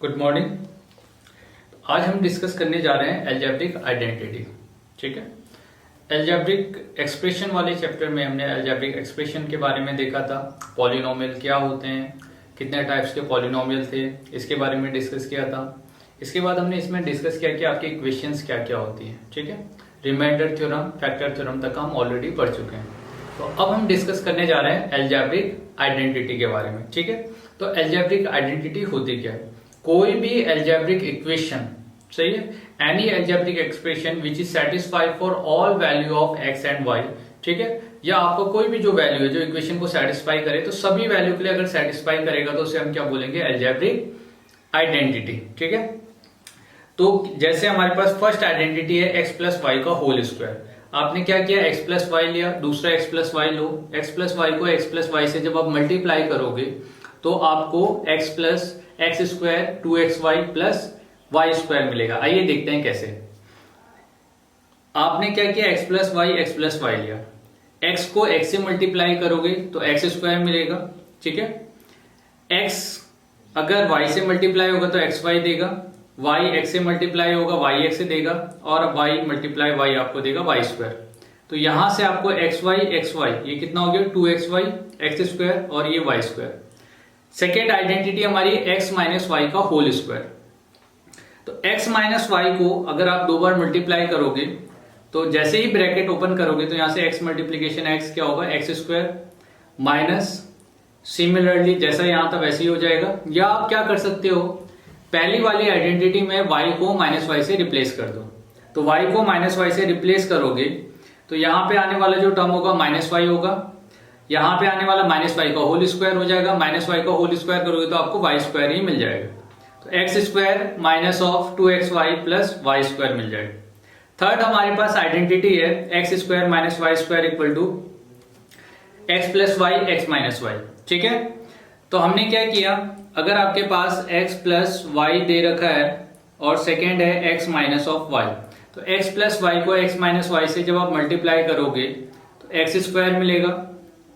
Good morning. आज हम discuss करने जा रहे हैं अलजेब्रिक आइडेंटिटी। ठीक है, अलजेब्रिक एक्सप्रेशन वाले चैप्टर में हमने अलजेब्रिक एक्सप्रेशन के बारे में देखा था। पॉलिनोमियल क्या होते हैं, कितने टाइप्स के पॉलिनोमियल थे, इसके बारे में डिस्कस किया था। इसके बाद हमने इसमें डिस्कस किया कि आपकी इक्वेशंस क्या क्या होती हैं। ठीक है, रिमाइंडर थ्योरम, फैक्टर थ्योरम तक हम ऑलरेडी पढ़ चुके हैं। तो अब हम डिस्कस करने जा रहे हैं अलजेब्रिक आइडेंटिटी के बारे में। ठीक है, तो अलजेब्रिक आइडेंटिटी होती क्या है? कोई भी अलजेब्रिक इक्वेशन, सही है, any algebraic expression which is satisfied for all value of X and Y. ठीक है, या आपको कोई भी जो वैल्यू है जो इक्वेशन को सेटिस्फाई करे, तो सभी वैल्यू के लिए अगर सेटिस्फाई करेगा तो उसे हम क्या बोलेंगे? Algebraic identity. ठीक है, तो जैसे हमारे पास फर्स्ट आइडेंटिटी है एक्स प्लस वाई का होल स्क्वायर। आपने क्या किया? एक्स प्लस वाई लिया, दूसरा एक्स प्लस वाई लो। एक्स प्लस वाई को एक्स प्लस वाई से जब आप मल्टीप्लाई करोगे तो आपको X plus X square 2xy plus Y square मिलेगा। आइए देखते हैं कैसे। आपने क्या किया? एक्स प्लस वाई लिया, एक्स को एक्स से मल्टीप्लाई करोगे तो एक्स स्क्वायर मिलेगा। ठीक है, एक्स अगर वाई से मल्टीप्लाई होगा तो एक्स वाई देगा, वाई एक्स से मल्टीप्लाई होगा वाई एक्स से देगा, और वाई मल्टीप्लाई वाई आपको देगा वाई स्क्वायर। तो यहां से आपको एक्स वाई ये कितना हो गया? 2xy एक्स स्क्वायर और ये वाई स्क्वायर। सेकेंड आइडेंटिटी हमारी एक्स माइनस वाई का होल स्क्वायर। तो एक्स माइनस वाई को अगर आप दो बार मल्टीप्लाई करोगे तो जैसे ही ब्रैकेट ओपन करोगे तो यहां से एक्स मल्टीप्लीकेशन एक्स क्या होगा? एक्स स्क्वायर माइनस, सिमिलरली जैसा यहां था वैसे ही हो जाएगा। या आप क्या कर सकते हो, पहली वाली आइडेंटिटी में वाई को माइनस वाई से रिप्लेस कर दो। तो वाई को माइनस वाई से रिप्लेस करोगे तो यहां पे आने वाला जो टर्म होगा माइनस वाई होगा, यहां पे आने वाला माइनस वाई का होल स्क्वायर हो जाएगा। माइनस वाई का होल स्क्वायर करोगे तो आपको वाई स्क्वायर ही मिल जाएगा। तो X square minus of 2xy plus Y square मिल जाएगा। थर्ड हमारे पास आइडेंटिटी है x square minus Y square equal to x plus Y X minus Y. ठीक है, तो हमने क्या किया? अगर आपके पास एक्स प्लस वाई दे रखा है और सेकेंड है एक्स माइनस ऑफ वाई, तो एक्स प्लस वाई को एक्स माइनस वाई से जब आप मल्टीप्लाई करोगे तो एक्स स्क्वायर मिलेगा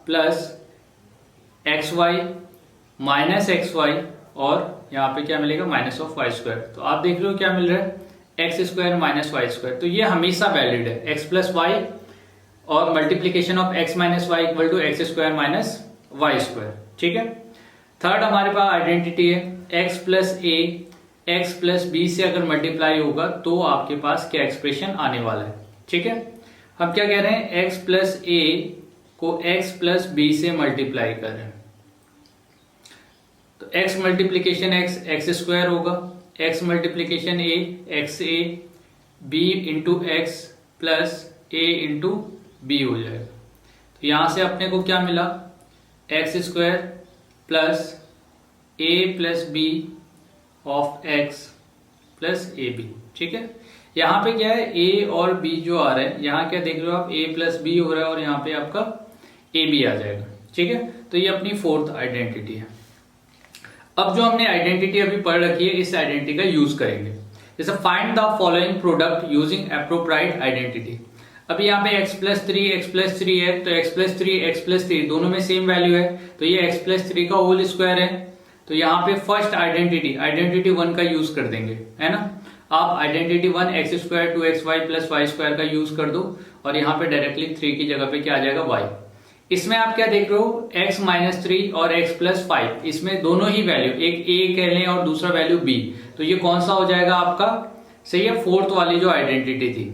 plus X Y minus X Y, और यहाँ पे क्या मिलेगा? Minus of Y square. तो आप देख रहे हो क्या मिल रहा है? X square minus Y square. तो ये हमेशा वैलिड है, एक्स प्लस वाई और multiplication of X minus Y equal to X square minus Y square. ठीक है, थर्ड हमारे पास आइडेंटिटी है X plus A X plus B से अगर मल्टीप्लाई होगा तो आपके पास क्या एक्सप्रेशन आने वाला है। ठीक है, हम क्या कह रहे हैं? एक्स प्लस ए को एक्स प्लस बी से मल्टीप्लाई कर रहे हैं तो X multiplication X X square होगा, X multiplication A B into x plus A into B हो जाएगा। तो यहां से अपने को क्या मिला? X square plus A plus B of X plus A B. ठीक है, यहां पे क्या है? ए और बी जो आ रहा है, यहां क्या देख रहे हो आप? ए प्लस बी हो रहा है और यहां पे आपका ए बी आ जाएगा। ठीक है, तो ये अपनी फोर्थ आइडेंटिटी है। अब जो हमने आइडेंटिटी अभी पढ़ रखी है, इस आइडेंटिटी का यूज करेंगे। जैसे find the following product using appropriate identity. अभी यहाँ पे x प्लस थ्री है, तो x प्लस थ्री दोनों में सेम वैल्यू है, तो ये x प्लस थ्री का होल स्क्वायर है। तो यहाँ पे फर्स्ट आइडेंटिटी वन का यूज कर देंगे, है ना। आप identity one X square 2xy plus Y square का यूज कर दो और यहाँ पे डायरेक्टली 3 की जगह पे क्या आ जाएगा? y। इसमें आप क्या देख रहे हो? x माइनस 3 और x प्लस 5, इसमें दोनों ही वैल्यू, एक a कह लें और दूसरा वैल्यू b, तो ये कौन सा हो जाएगा आपका? सही है, फोर्थ वाली जो आइडेंटिटी थी।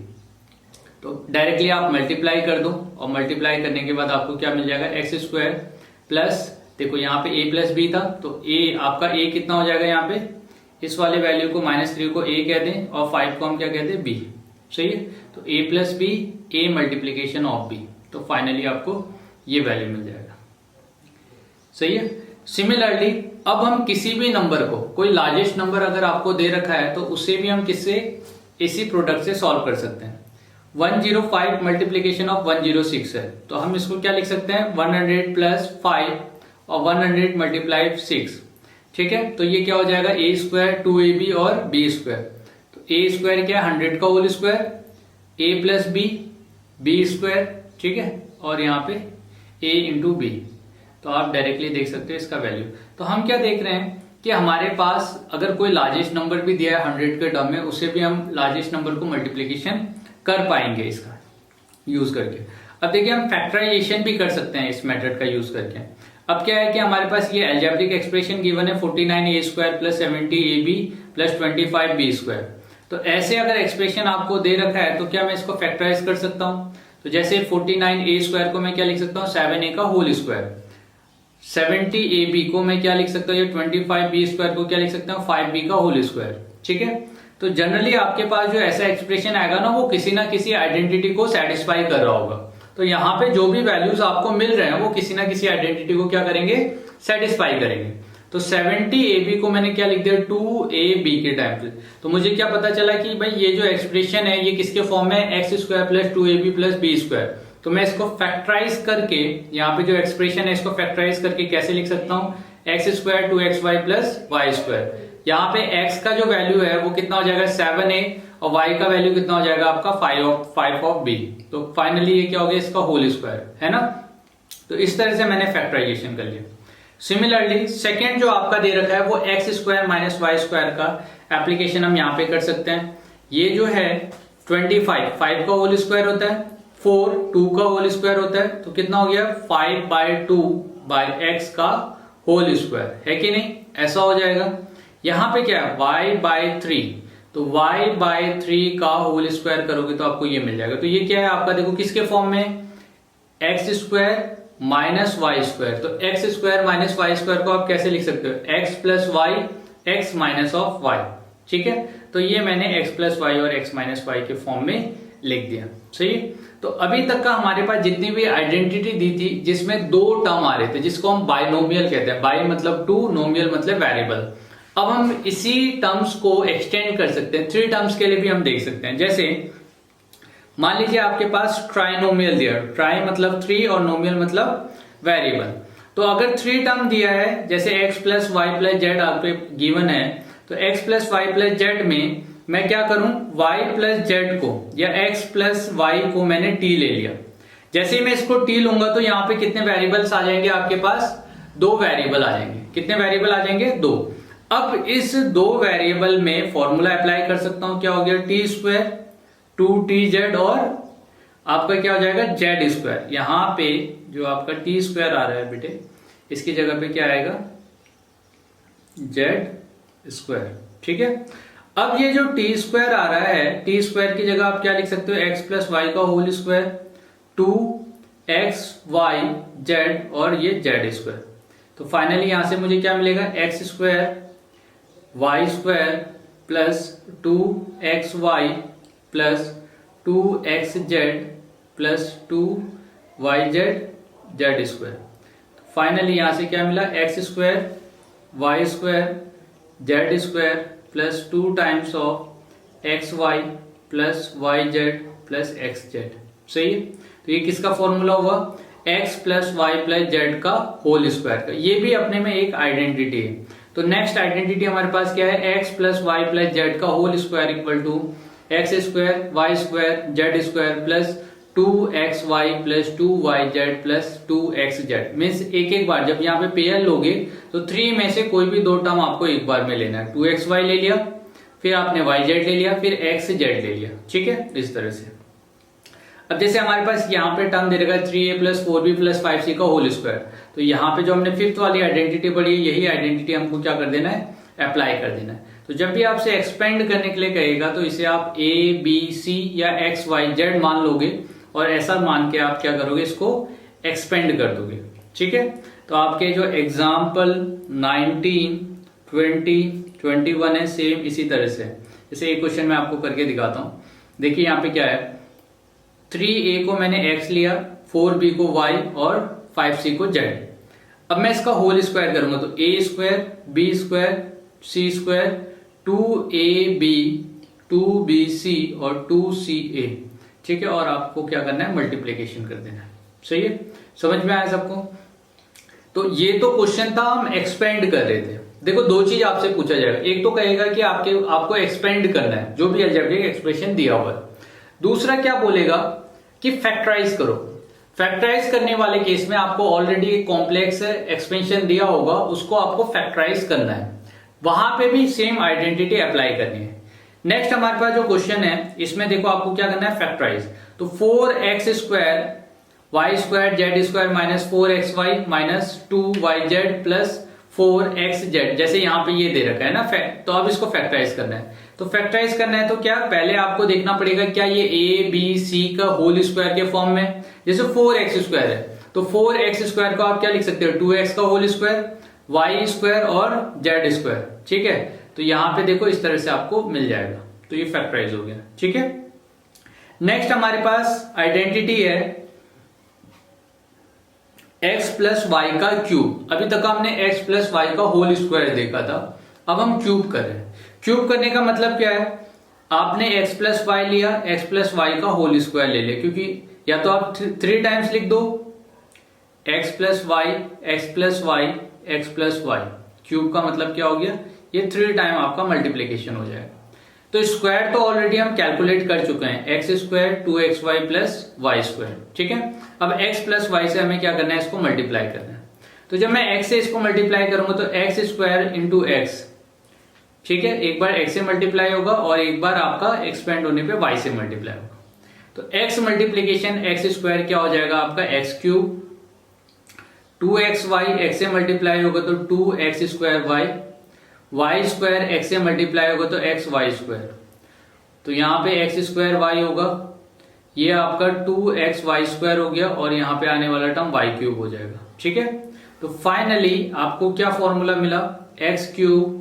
तो डायरेक्टली आप मल्टीप्लाई कर दो और मल्टीप्लाई करने के बाद आपको क्या मिल जाएगा? एक्स स्क्वायर प्लस, देखो यहाँ पे a प्लस बी था, तो a आपका a कितना हो जाएगा? यहाँ पे इस वाले वैल्यू को -3 को a कह दें और 5 को हम क्या कहते हैं? b। सही है, तो a plus B a multiplication of b, तो फाइनली आपको ये वैल्यू मिल जाएगा। सही है, सिमिलरली अब हम किसी भी नंबर को, कोई लार्जेस्ट नंबर अगर आपको दे रखा है तो उसे भी हम किससे? इसी प्रोडक्ट से सॉल्व कर सकते हैं। 105 मल्टीप्लीकेशन ऑफ 106 है, तो हम इसको क्या लिख सकते हैं? 100 प्लस 5 और 100 मल्टीप्लाई 6। ठीक है, तो ये क्या हो जाएगा? ए स्क्वायर 2ab और बी स्क्वायर। तो ए स्क्वायर क्या है? 100 का होल स्क्वायर, ए प्लस बी स्क्वायर। ठीक है, और यहाँ पे a इंटू बी, तो आप डायरेक्टली देख सकते हो इसका वैल्यू। तो हम क्या देख रहे हैं कि हमारे पास अगर कोई लार्जेस्ट नंबर भी दिया है 100 के टर्म में, उससे भी हम लार्जेस्ट नंबर को मल्टीप्लीकेशन कर पाएंगे इसका यूज करके। अब देखिए हम फैक्टराइजेशन भी कर सकते हैं इस मेथड का यूज करके। अब क्या है कि हमारे पास ये अलजेब्रिक एक्सप्रेशन गिवन है 49a² plus 70ab plus 25b²। तो ऐसे अगर एक्सप्रेशन आपको दे रखा है तो क्या मैं इसको फैक्टराइज कर सकता हूं? तो जैसे 49a² को मैं क्या लिख सकता हूं 7a का होल स्क्वायर, 70ab को मैं क्या लिख सकता हूं, ये 25b² को क्या लिख सकता हूं 5b का होल स्क्वायर। ठीक है, तो जनरली आपके पास जो ऐसा एक्सप्रेशन आएगा ना वो किसी ना किसी आइडेंटिटी को सेटिस्फाई कर रहा होगा। तो यहाँ पे जो भी वैल्यूज आपको मिल रहे हैं वो किसी ना किसी आइडेंटिटी को क्या करेंगे, सेटिस्फाई करेंगे। तो 70ab को मैंने क्या लिख दिया 2ab के टाइम पे। तो मुझे क्या पता चला कि भाई ये जो एक्सप्रेशन है ये किसके फॉर्म में है, x² plus 2ab plus b²। तो मैं इसको फैक्टराइज करके, यहाँ पे जो एक्सप्रेशन है इसको फैक्टराइज करके कैसे लिख सकता हूँ, x² 2xy प्लस y²। यहाँ पे x का जो वैल्यू है वो कितना हो जाएगा 7a और y का वैल्यू कितना हो जाएगा आपका 5 ऑफ b। तो फाइनली ये क्या हो गया इसका होल स्क्वायर, है ना। तो इस तरह से मैंने फैक्टराइजेशन कर लिया। सिमिलरली सेकेंड जो आपका दे रखा है वो x² माइनस y² का एप्लीकेशन हम यहाँ पे कर सकते हैं। ये जो है 25 5 का होल स्क्वायर होता है, 4 2 का होल स्क्वायर होता है, तो कितना हो गया 5/2/x का होल स्क्वायर, है कि नहीं, ऐसा हो जाएगा। यहाँ पे क्या है y/3, तो y/3 का होल स्क्वायर करोगे तो आपको ये मिल जाएगा। तो ये क्या है आपका, देखो किसके फॉर्म में, x² माइनस y²। तो x² माइनस y² को आप कैसे लिख सकते हो, x plus Y X minus of Y. ठीक है, तो ये मैंने x प्लस वाई और x माइनस वाई के फॉर्म में लिख दिया। सही। तो अभी तक का हमारे पास जितनी भी आइडेंटिटी दी थी जिसमें दो टर्म आ रहे थे जिसको हम बाइनोमियल कहते हैं, बाई मतलब टू, नोमियल मतलब वेरिएबल। अब हम इसी टर्म्स को एक्सटेंड कर सकते हैं, 3 टर्म्स के लिए भी हम देख सकते हैं। जैसे मान लीजिए आपके पास ट्राइनोमियल दिया, ट्राई मतलब 3 और नोमियल मतलब वेरिएबल। तो अगर 3 टर्म दिया है, जैसे x plus Y plus Z आपके गिवन है, तो x plus Y plus Z में मैं क्या करूं, y प्लस जेड को या x प्लस वाई को मैंने t ले लिया। जैसे ही मैं इसको t लूंगा तो यहाँ पे कितने वेरिएबल्स आ जाएंगे आपके पास, 2 वेरिएबल आ जाएंगे। कितने वेरिएबल आ जाएंगे, 2। अब इस 2 वेरिएबल में फॉर्मूला अप्लाई कर सकता हूं, क्या हो गया t² 2tz और आपका क्या हो जाएगा z²। यहां पे जो आपका t² आ रहा है बेटे, इसकी जगह पे क्या आएगा z²। ठीक है, अब ये जो t² आ रहा है, t² की जगह आप क्या लिख सकते हो, x प्लस वाई का होल स्क्वायर 2xyz और ये z²। तो फाइनली यहां से मुझे क्या मिलेगा, x² y² plus 2xy plus 2xz plus 2yz z²। Finally यहां से क्या मिला, x² y² z² plus 2 times of xy plus yz plus xz। सही है, तो ये किसका फॉर्मूला हुआ, x plus Y plus Z का होल स्क्वायर का। ये भी अपने में एक आइडेंटिटी है। तो नेक्स्ट आइडेंटिटी हमारे पास क्या है, x plus Y plus Z का whole square equal to x² y² z² plus 2xy plus 2yz plus 2xz। Means एक बार जब यहाँ पे पेयर लोगे तो 3 में से कोई भी 2 टर्म आपको एक बार में लेना है। 2xy ले लिया, फिर आपने yz ले लिया, फिर xz ले लिया। ठीक है, इस तरह से। अब जैसे हमारे पास यहाँ पे टर्म दे रखा है 3a plus 4b plus 5c का होल स्क्वायर, तो यहाँ पे जो हमने 5th वाली आइडेंटिटी पढ़ी, यही आइडेंटिटी हमको क्या कर देना है, अप्लाई कर देना है। तो जब भी आपसे एक्सपेंड करने के लिए कहेगा तो इसे आप a b c या x y z मान लोगे और ऐसा मान के आप क्या करोगे, इसको एक्सपेंड कर दोगे। ठीक है, तो आपके जो एग्जाम्पल 19 20 21 है, सेम इसी तरह से। जैसे एक क्वेश्चन मैं आपको करके दिखाता हूं। देखिए यहाँ पे क्या है, 3a को मैंने x लिया, 4b को y और 5c को z। अब मैं इसका होल स्क्वायर करूंगा तो a² b² c², 2ab 2bc और 2ca। ठीक है, और आपको क्या करना है, मल्टीप्लीकेशन कर देना है। सही है, समझ में आया सबको। तो ये तो क्वेश्चन था, हम एक्सपेंड कर रहे थे। देखो 2 चीज आपसे पूछा जाएगा, एक तो कहेगा कि आपको एक्सपेंड करना है जो भी अलजेब्रिक एक्सप्रेशन दिया हुआ है। दूसरा क्या बोलेगा कि फैक्टराइज करो। फैक्टराइज करने वाले केस में आपको ऑलरेडी एक कॉम्प्लेक्स एक्सपेंशन दिया होगा, उसको आपको फैक्टराइज करना है। वहां पे भी सेम आइडेंटिटी अप्लाई करनी है। नेक्स्ट हमारे पास जो क्वेश्चन है इसमें देखो आपको क्या करना है, फैक्टराइज। तो 4x square Y square Z square minus 4xy minus 2yz plus 4xz, जैसे यहाँ पे ये दे रखा है ना तो अब इसको फैक्टराइज करना है। तो फैक्टराइज करना है तो क्या, पहले आपको देखना पड़ेगा क्या ये a b c का होल स्क्वायर के फॉर्म में, जैसे 4x स्क्वायर है तो 4x स्क्वायर को आप क्या लिख सकते हो, 2x का होल स्क्वायर, y स्क्वायर और z स्क्वायर। ठीक है, तो यहां पे देखो इस तरह से आपको मिल जाएगा, तो ये फैक्टराइज हो गया। ठीक है, नेक्स्ट हमारे पास आइडेंटिटी है x प्लस वाई का क्यूब। अभी तक हमने x प्लस वाई का होल स्क्वायर देखा था, अब हम क्यूब कर रहे हैं। क्यूब करने का मतलब क्या है, आपने x प्लस वाई लिया, x प्लस वाई का होल स्क्वायर ले लिया, क्योंकि या तो आप 3 टाइम्स लिख दो x plus Y X plus Y X plus Y, cube का मतलब क्या हो गया, ये 3 टाइम आपका मल्टीप्लीकेशन हो जाएगा। तो स्क्वायर तो ऑलरेडी हम कैलकुलेट कर चुके हैं, X square 2xy plus Y square. ठीक है, अब x प्लस वाई से हमें क्या करना है, इसको मल्टीप्लाई करना है। तो जब मैं x से इसको मल्टीप्लाई करूंगा तो एक्स स्क्वायर इंटू एक्स, ठीक है, एक बार x से मल्टीप्लाई होगा और एक बार आपका एक्सपेंड होने पे y से मल्टीप्लाई होगा। तो x मल्टीप्लीकेशन एक्स स्क्वायर क्या हो जाएगा आपका एक्स क्यूब, 2xy x से मल्टीप्लाई होगा तो 2x square y square x से मल्टीप्लाई होगा तो xy स्क्वायर। तो यहाँ पे x स्क्वायर y होगा, ये आपका 2xy स्क्वायर हो गया और यहाँ पे आने वाला टर्म y क्यूब हो जाएगा। ठीक है, तो फाइनली आपको क्या फॉर्मूला मिला, x cube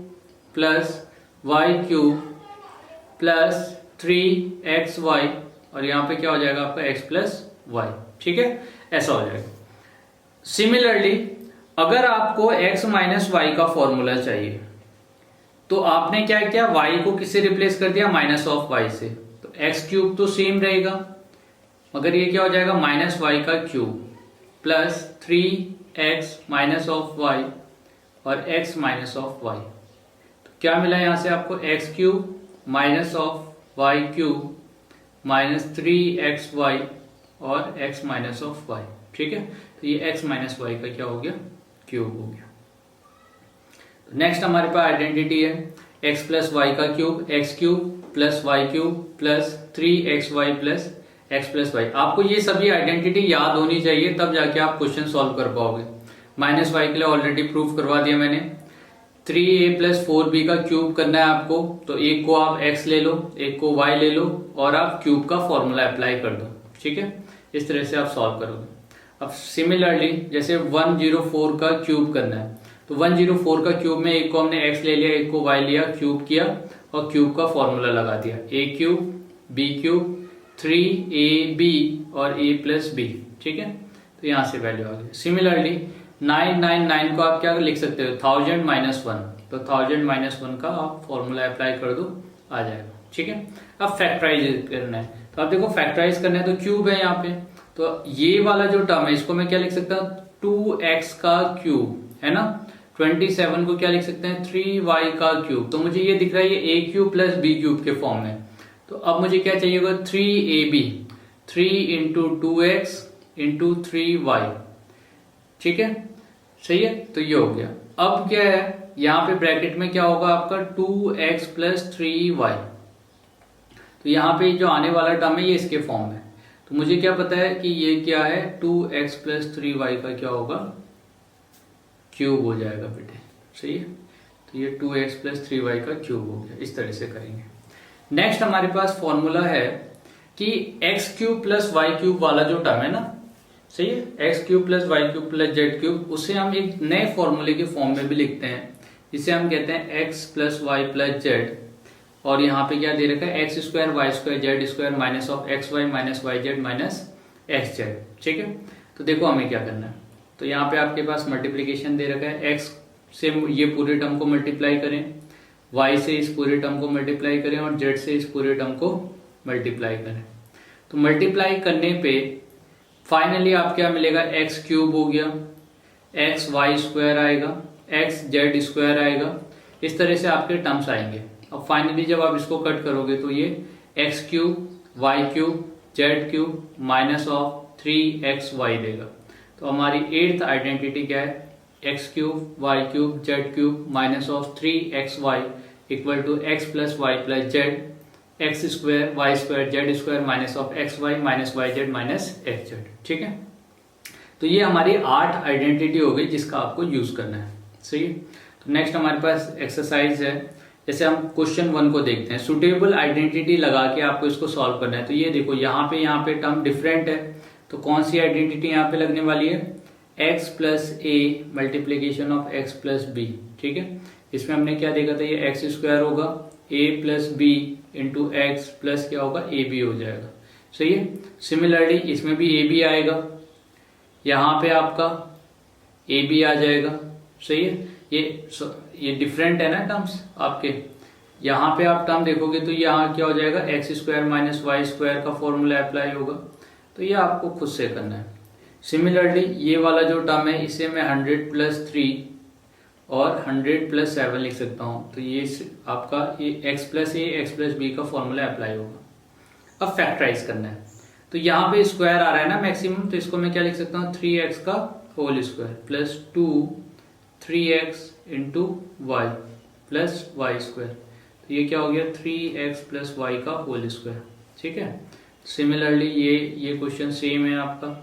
plus Y cube plus 3xy और यहाँ पे क्या हो जाएगा आपका x प्लस वाई। ठीक है, ऐसा हो जाएगा। सिमिलरली अगर आपको x माइनस वाई का फॉर्मूला चाहिए तो आपने क्या किया, y को किससे रिप्लेस कर दिया, माइनस ऑफ वाई से। तो x क्यूब तो सेम रहेगा, मगर ये क्या हो जाएगा माइनस वाई का cube plus 3x minus of y और x माइनस ऑफ वाई। तो क्या मिला यहां से आपको, x cube minus of y cube minus 3xy और x माइनस ऑफ वाई। ठीक है, तो ये x माइनस वाई का क्या हो गया, क्यूब हो गया। नेक्स्ट हमारे पास आइडेंटिटी है x प्लस वाई का cube, x cube plus Y cube plus 3xy plus x plus y. आपको ये सभी आइडेंटिटी याद होनी चाहिए, तब जाके आप क्वेश्चन सॉल्व कर पाओगे। माइनस वाई के लिए ऑलरेडी प्रूफ करवा दिया मैंने। 3a प्लस 4b का क्यूब करना है आपको, तो एक को आप x ले लो, एक को y ले लो और आप क्यूब का फॉर्मूला अप्लाई कर दो। ठीक है, इस तरह से आप सॉल्व करोगे। अब सिमिलरली जैसे 104 का क्यूब करना है, तो 104 का क्यूब में एक को हमने x ले लिया, एक को y लिया, क्यूब किया और क्यूब का फॉर्मूला लगा दिया, a cube b cube 3ab और a प्लस b। ठीक है, तो यहां से वैल्यू आ गई। सिमिलरली 999 को आप क्या लिख सकते हो, 1000 माइनस 1, तो 1000 माइनस 1 का आप फॉर्मूला अप्लाई कर दो, आ जाएगा। ठीक है, अब फैक्टराइज करना है, तो आप देखो फैक्टराइज करना है तो क्यूब है यहाँ पे, तो ये वाला जो टर्म है इसको मैं क्या लिख सकता हूँ, 2x का क्यूब है ना, 27 को क्या लिख सकते हैं, 3y का क्यूब। तो मुझे ये दिख रहा है ये a cube plus b cube के फॉर्म में। तो अब मुझे क्या चाहिए होगा, 3ab 3 into 2x into 3y। ठीक है, सही है, तो ये हो गया। अब क्या है, यहाँ पे ब्रैकेट में क्या होगा आपका 2x प्लस 3y। तो यहाँ पे जो आने वाला टर्म है ये इसके फॉर्म में। तो मुझे क्या पता है कि ये क्या है, 2x प्लस 3y का क्या होगा, क्यूब हो जाएगा बेटे। सही है, तो ये 2x प्लस 3y का क्यूब हो गया। इस तरह से करेंगे। नेक्स्ट हमारे पास फॉर्मूला है कि x cube plus Y cube वाला जो टर्म है ना, सही है, x cube plus Y cube plus z cube, उसे हम एक नए फॉर्मूले के फॉर्म में भी लिखते हैं, जिसे हम कहते हैं x plus Y plus z. और यहाँ पे क्या दे रखा है, x square Y square Z square minus of x Y minus y z minus x z. ठीक है, तो देखो हमें क्या करना है। तो यहाँ पे आपके पास मल्टीप्लीकेशन दे रखा है, एक्स से ये पूरे टर्म को मल्टीप्लाई करें, वाई से इस पूरे टर्म को मल्टीप्लाई करें और जेड से इस पूरे टर्म को मल्टीप्लाई करें। तो मल्टीप्लाई करने पे फाइनली आप क्या मिलेगा, एक्स क्यूब हो गया, एक्स वाई स्क्वायर आएगा, एक्स जेड स्क्वायर आएगा। इस तरह से आपके टर्म्स आएंगे। अब फाइनली जब आप इसको कट करोगे तो ये x cube y cube z cube minus of 3xy देगा। तो हमारी 8th आइडेंटिटी क्या है, x cube y cube z cube minus of 3xy equal to x plus Y plus z x square Y square Z square minus of x Y minus y z minus x z. ठीक है, तो ये हमारी 8 identity हो गई जिसका आपको use करना है। सही है, तो नेक्स्ट हमारे पास एक्सरसाइज है। जैसे हम क्वेश्चन 1 को देखते हैं, सुटेबल आइडेंटिटी लगा के आपको इसको सॉल्व करना है। तो ये देखो यहाँ पे टर्म डिफरेंट है, तो कौन सी आइडेंटिटी यहाँ पे लगने वाली है, x plus a multiplication of x plus b. ठीक है, इसमें हमने क्या देखा था, ये एक्स स्क्वायर होगा a plus b into x plus क्या होगा ए बी हो जाएगा। सही है, सिमिलरली इसमें भी ए बी आएगा, यहाँ पे आपका ए बी आ जाएगा। सही है, ये डिफरेंट है ना टर्म्स आपके। यहाँ पे आप टर्म देखोगे तो यहाँ क्या हो जाएगा, x square minus Y square का फॉर्मूला अप्लाई होगा, तो ये आपको खुद से करना है। सिमिलरली ये वाला जो टर्म है इसे मैं 100 प्लस 3 और 100 प्लस 7 लिख सकता हूँ, तो ये आपका ये x plus A X plus B का फॉर्मूला अप्लाई होगा। अब फैक्टराइज करना है, तो यहाँ पे स्क्वायर आ रहा है ना मैक्सिमम, तो इसको मैं क्या लिख सकता हूँ, 3x का whole square plus 2 3x into y plus Y square, तो ये क्या हो गया 3x प्लस वाई का होल स्क्वायर। ठीक है, सिमिलरली ये क्वेश्चन सेम है आपका।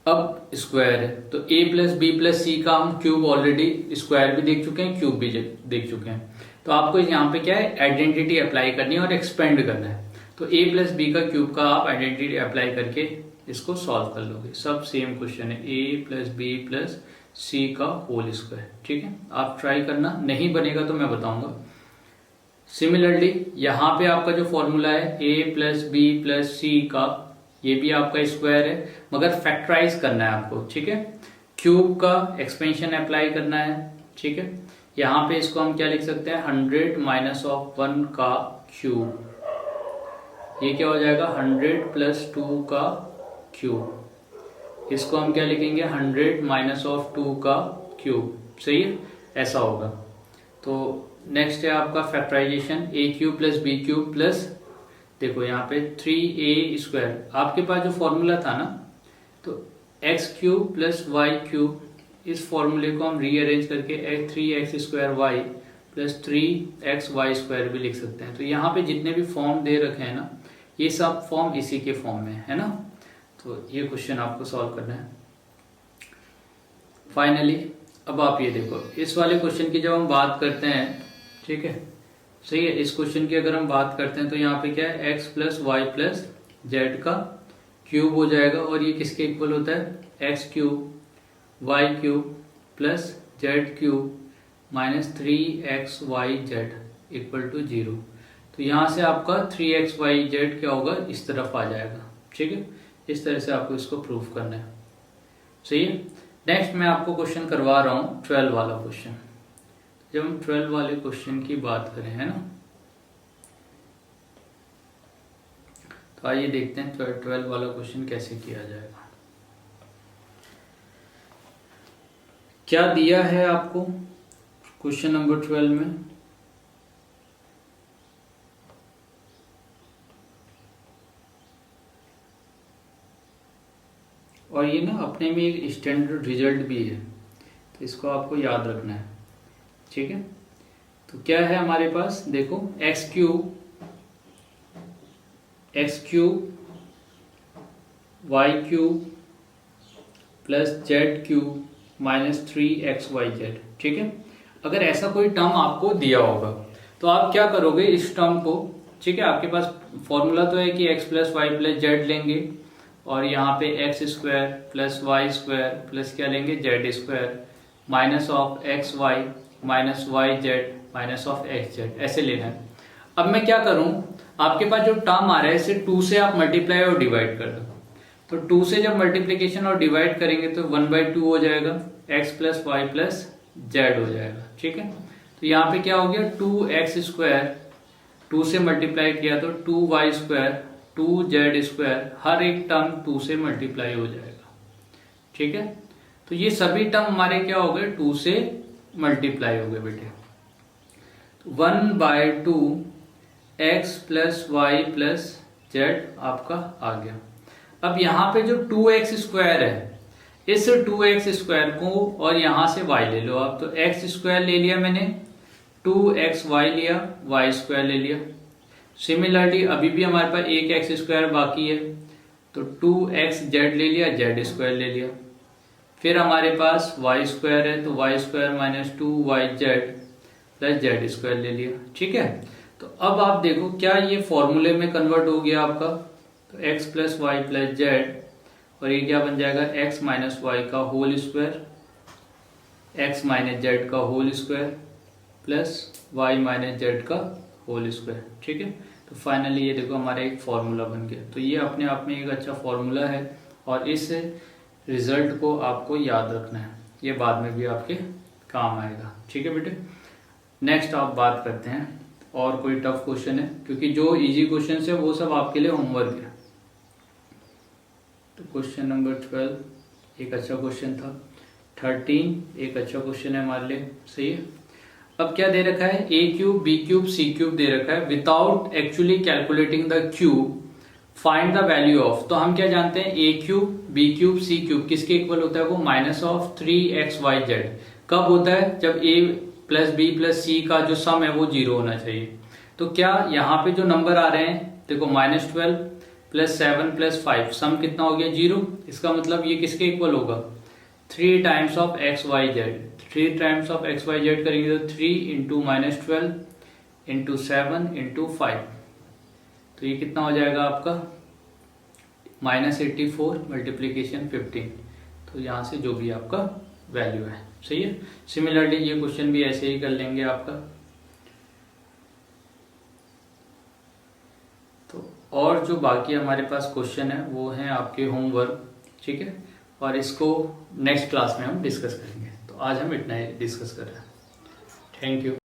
अब स्क्वायर है, तो a plus b plus c का हम क्यूब ऑलरेडी स्क्वायर भी देख चुके हैं, क्यूब भी देख चुके हैं, तो आपको यहाँ पे क्या है, आइडेंटिटी अप्लाई करनी है और एक्सपेंड करना है। तो a प्लस बी का क्यूब का आप आइडेंटिटी अप्लाई करके इसको सॉल्व कर लोगे। सब सेम क्वेश्चन है, a plus b plus c का होल स्क्वायर। ठीक है, आप ट्राई करना, नहीं बनेगा तो मैं बताऊंगा। सिमिलरली यहाँ पे आपका जो फॉर्मूला है a plus b plus c का, ये भी आपका स्क्वायर है, मगर फैक्टराइज करना है आपको। ठीक है, क्यूब का एक्सपेंशन अप्लाई करना है। ठीक है, यहाँ पे इसको हम क्या लिख सकते हैं, 100 माइनस ऑफ 1 का क्यूब, ये क्या हो जाएगा 100 प्लस 2 का क्यूब, इसको हम क्या लिखेंगे 100 माइनस ऑफ 2 का क्यूब। सही है, ऐसा होगा। तो नेक्स्ट है आपका factorisation, a cube plus b cube plus, देखो यहाँ पे 3a स्क्वायर, आपके पास जो फॉर्मूला था ना, तो x cube plus Y cube, इस फॉर्मूले को हम रीअरेंज करके 3x square y plus 3x y square भी लिख सकते हैं। तो यहाँ पे जितने भी फॉर्म दे रखे हैं ना, ये सब फॉर्म इसी के फॉर्म में है ना। तो ये क्वेश्चन आपको सॉल्व करना है। फाइनली अब आप ये देखो, इस वाले क्वेश्चन की जब हम बात करते हैं, ठीक है, सही है, इस क्वेश्चन की अगर हम बात करते हैं तो यहाँ पे क्या है, x plus Y plus Z का क्यूब हो जाएगा, और ये किसके इक्वल होता है, x cube y cube plus z cube minus 3x y z equal to 0। तो यहाँ से आपका 3x वाई जेड क्या होगा, इस तरफ आ जाएगा। ठीक है, इस तरह से आपको इसको प्रूव करना है। सही है, नेक्स्ट मैं आपको क्वेश्चन करवा रहा हूँ 12 वाला क्वेश्चन। जब हम 12 वाले क्वेश्चन की बात करें, है ना, तो आइए देखते हैं 12 वाला क्वेश्चन कैसे किया जाएगा। क्या दिया है आपको क्वेश्चन नंबर 12 में, और ये ना अपने में एक स्टैंडर्ड रिजल्ट भी है, तो इसको आपको याद रखना है। ठीक है, तो क्या है हमारे पास, देखो x cube y cube plus z cube minus 3x y z. ठीक है, अगर ऐसा कोई टर्म आपको दिया होगा तो आप क्या करोगे इस टर्म को। ठीक है, आपके पास फॉर्मूला तो है कि x plus Y plus z लेंगे, और यहाँ पे x square plus Y square plus क्या लेंगे z square minus of x Y minus y z minus of x z, ऐसे लेना है। अब मैं क्या करूं, आपके पास जो टर्म आ रहा है इसे 2 से आप मल्टीप्लाई और डिवाइड कर दो। तो 2 से जब मल्टीप्लीकेशन और डिवाइड करेंगे तो 1/2 हो जाएगा, x plus Y plus z हो जाएगा। ठीक है, तो यहाँ पे क्या हो गया 2x स्क्वायर, 2 से मल्टीप्लाई किया तो 2y स्क्वायर 2z स्क्वायर, हर एक टर्म 2 से मल्टीप्लाई हो जाएगा। ठीक है, तो ये सभी टर्म हमारे क्या हो गए 2 से मल्टीप्लाई हो गए बेटे। 1/2 x plus Y plus z आपका आ गया। अब यहाँ पे जो 2x स्क्वायर है, इस 2x² को और यहां से y ले लो आप, तो x² ले लिया मैंने, 2xy लिया, y² ले लिया। सिमिलरली अभी भी हमारे पास एक x² बाकी है, तो 2xz ले लिया, z² ले लिया। फिर हमारे पास y² है, तो y² minus 2yz plus z² ले लिया। ठीक है, तो अब आप देखो क्या ये फॉर्मूले में कन्वर्ट हो गया आपका, तो x plus Y plus z, और ये क्या बन जाएगा x माइनस वाई का whole square, x minus z का whole square plus y minus z का होल स्क्वायर। ठीक है, तो फाइनली ये देखो हमारा एक फॉर्मूला बन गया। तो ये अपने आप में एक अच्छा फॉर्मूला है और इस रिजल्ट को आपको याद रखना है, ये बाद में भी आपके काम आएगा। ठीक है बेटे, नेक्स्ट आप बात करते हैं और कोई टफ क्वेश्चन है, क्योंकि जो इजी क्वेश्चन है वो सब आपके लिए होमवर्क है। तो क्वेश्चन नंबर 12 एक अच्छा क्वेश्चन था, 13 एक अच्छा क्वेश्चन है हमारे लिए, सही है। अब क्या दे रखा है, a cube b cube c cube दे रखा है, without actually calculating the cube find the value of. तो हम क्या जानते हैं, a cube b cube c cube किसके इक्वल होता है, वो -3xyz कब होता है, जब a plus b plus c का जो सम है वो 0 होना चाहिए। तो क्या यहाँ पे जो नंबर आ रहे हैं देखो, -12 प्लस 7 प्लस 5 सम कितना हो गया 0। इसका मतलब ये किसके इक्वल होगा, 3 times of xyz। 3 times of xyz करेंगे तो 3 इंटू -12 इंटू 7 इंटू 5, तो ये कितना हो जाएगा आपका -84 मल्टीप्लीकेशन 15। तो यहाँ से जो भी आपका वैल्यू है, सही है। सिमिलरली ये क्वेश्चन भी ऐसे ही कर लेंगे आपका। तो और जो बाकी हमारे पास क्वेश्चन है वो हैं आपके होमवर्क। ठीक है, और इसको नेक्स्ट क्लास में हम डिस्कस करेंगे। तो आज हम इतना ही डिस्कस कर रहे हैं। Thank you.